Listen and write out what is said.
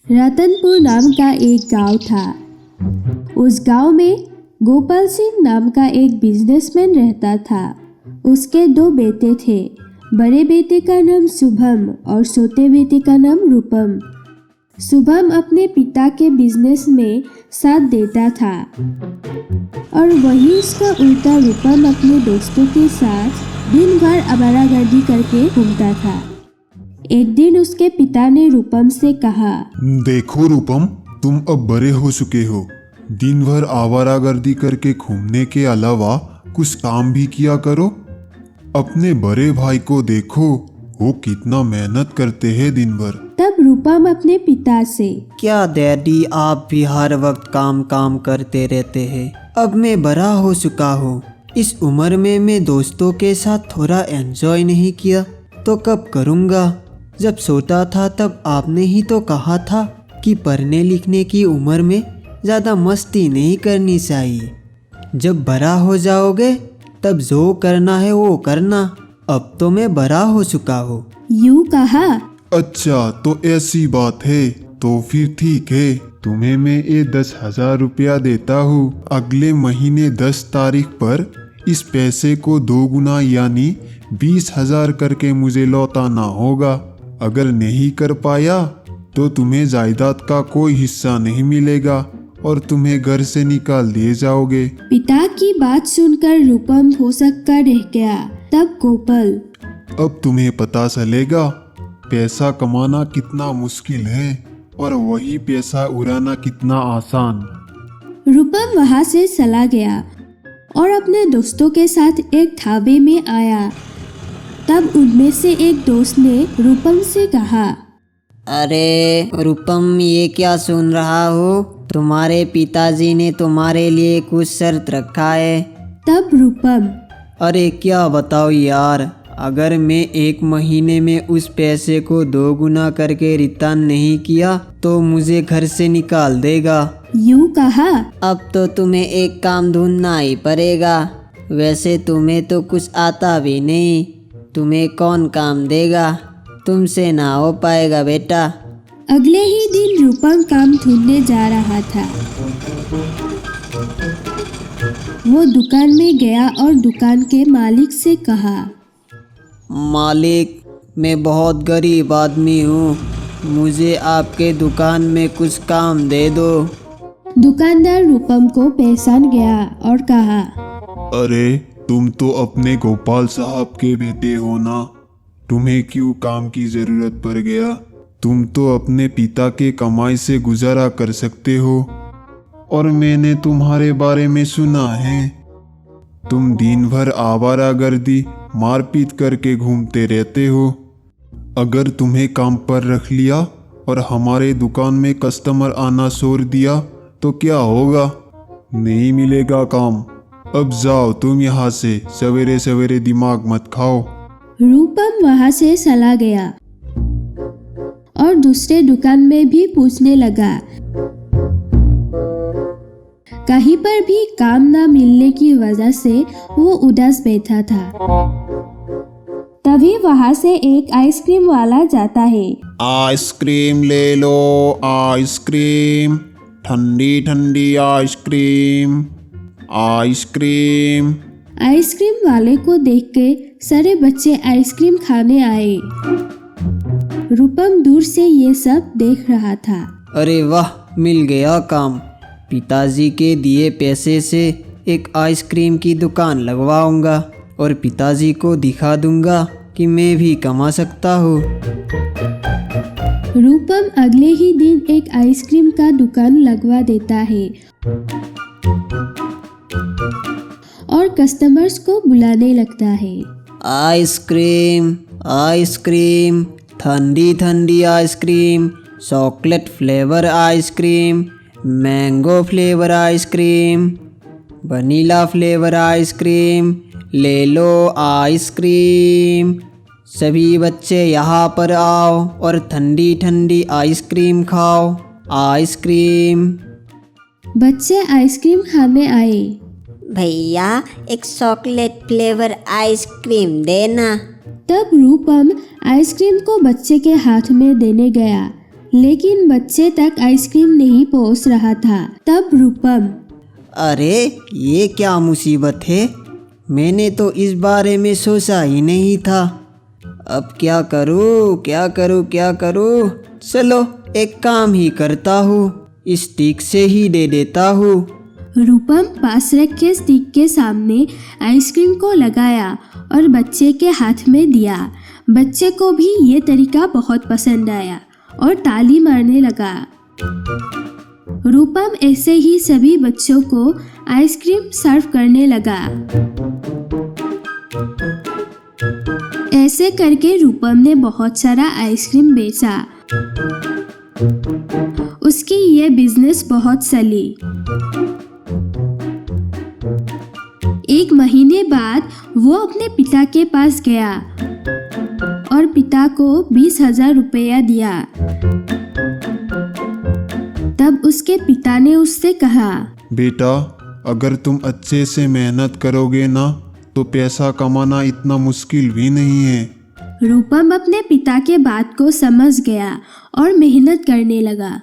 रतनपुर नाम का एक गांव था। उस गांव में गोपाल सिंह नाम का एक बिजनेसमैन रहता था। उसके 2 बेटे थे। बड़े बेटे का नाम शुभम और छोटे बेटे का नाम रूपम। शुभम अपने पिता के बिजनेस में साथ देता था और वही उसका उल्टा रूपम अपने दोस्तों के साथ दिन भर आवारागर्दी करके घूमता था। एक दिन उसके पिता ने रूपम से कहा, देखो रूपम, तुम अब बड़े हो चुके हो। दिन भर आवारागर्दी करके घूमने के अलावा कुछ काम भी किया करो। अपने बड़े भाई को देखो, वो कितना मेहनत करते हैं दिन भर। तब रूपम अपने पिता से, क्या डैडी, आप भी हर वक्त काम काम करते रहते हैं। अब मैं बड़ा हो चुका हूँ। इस उम्र में मैं दोस्तों के साथ थोड़ा एंजॉय नहीं किया तो कब करूँगा। जब छोटा था तब आपने ही तो कहा था कि पढ़ने लिखने की उम्र में ज़्यादा मस्ती नहीं करनी चाहिए। जब बड़ा हो जाओगे तब जो करना है वो करना। अब तो मैं बड़ा हो चुका हूँ। यूं कहा। अच्छा, तो ऐसी बात है तो फिर ठीक है। तुम्हें मैं ये 10,000 रुपया देता हूँ। अगले महीने 10 तारीख पर इस पैसे को 2 गुना यानी 20,000 करके मुझे लौटाना होगा। अगर नहीं कर पाया तो तुम्हें जायदाद का कोई हिस्सा नहीं मिलेगा और तुम्हें घर से निकाल दिए जाओगे। पिता की बात सुनकर रूपम हो सकता रह गया। तब गोपाल, अब तुम्हें पता चलेगा पैसा कमाना कितना मुश्किल है और वही पैसा उड़ाना कितना आसान। रूपम वहां से चला गया और अपने दोस्तों के साथ एक ढाबे में आया। तब उनमें से एक दोस्त ने रूपम से कहा, अरे रूपम, ये क्या सुन रहा हो? तुम्हारे पिताजी ने तुम्हारे लिए कुछ शर्त रखा है। तब रूपम, अरे क्या बताओ यार, अगर मैं 1 महीने में उस पैसे को 2 गुना करके रिटर्न नहीं किया तो मुझे घर से निकाल देगा। यूं कहा। अब तो तुम्हें एक काम ढूंढना ही पड़ेगा। वैसे तुम्हें तो कुछ आता भी नहीं, तुम्हें कौन काम देगा? तुमसे ना हो पाएगा बेटा। अगले ही दिन रूपम काम ढूंढने जा रहा था। वो दुकान में गया और दुकान के मालिक से कहा, मालिक, मैं बहुत गरीब आदमी हूँ, मुझे आपके दुकान में कुछ काम दे दो। दुकानदार रूपम को पहचान गया और कहा, अरे तुम तो अपने गोपाल साहब के बेटे हो ना, तुम्हें क्यों काम की जरूरत पड़ गया? तुम तो अपने पिता के कमाई से गुजारा कर सकते हो और मैंने तुम्हारे बारे में सुना है। तुम दिन भर आवारागर्दी मारपीट करके घूमते रहते हो। अगर तुम्हें काम पर रख लिया और हमारे दुकान में कस्टमर आना छोड़ दिया तो क्या होगा? नहीं मिलेगा काम। अब जाओ तुम यहाँ से, सवेरे सवेरे दिमाग मत खाओ। रूपम वहां से चला गया और दूसरे दुकान में भी पूछने लगा। कहीं पर भी काम न मिलने की वजह से वो उदास बैठा था। तभी वहां से एक आइसक्रीम वाला जाता है। आइसक्रीम ले लो, आइसक्रीम, ठंडी ठंडी आइसक्रीम, आइसक्रीम। आइसक्रीम वाले को देख के सारे बच्चे आइसक्रीम खाने आए। रूपम दूर से ये सब देख रहा था। अरे वाह, मिल गया काम। पिताजी के दिए पैसे से एक आइसक्रीम की दुकान लगवाऊंगा और पिताजी को दिखा दूंगा कि मैं भी कमा सकता हूँ। रूपम अगले ही दिन एक आइसक्रीम का दुकान लगवा देता है और कस्टमर्स को बुलाने लगता है। आइसक्रीम, आइसक्रीम, ठंडी ठंडी ice cream, chocolate flavour ice cream, mango flavour ice cream, vanilla flavour ice cream, ले लो आइसक्रीम। सभी बच्चे यहाँ पर आओ और ठंडी ठंडी आइसक्रीम खाओ। आइसक्रीम। बच्चे आइसक्रीम खाने आए। भैया, एक चॉकलेट फ्लेवर आइसक्रीम देना। तब रूपम आइसक्रीम को बच्चे के हाथ में देने गया, लेकिन बच्चे तक आइसक्रीम नहीं पहुंच रहा था। तब रूपम, अरे ये क्या मुसीबत है, मैंने तो इस बारे में सोचा ही नहीं था। अब क्या करूँ क्या करूँ क्या करूँ, चलो एक काम ही करता हूँ, इस स्टिक से ही दे देता हूँ। रूपम पास रखे स्टिक के सामने आइसक्रीम को लगाया और बच्चे के हाथ में दिया। बच्चे को भी ये तरीका बहुत पसंद आया और ताली मारने लगा। रूपम ऐसे ही सभी बच्चों को आइसक्रीम सर्व करने लगा। ऐसे करके रूपम ने बहुत सारा आइसक्रीम बेचा। उसकी ये बिजनेस बहुत चली। एक महीने बाद वो अपने पिता के पास गया और पिता को 20,000 रुपया दिया। तब उसके पिता ने उससे कहा, बेटा, अगर तुम अच्छे से मेहनत करोगे ना तो पैसा कमाना इतना मुश्किल भी नहीं है। रूपम अपने पिता के बात को समझ गया और मेहनत करने लगा।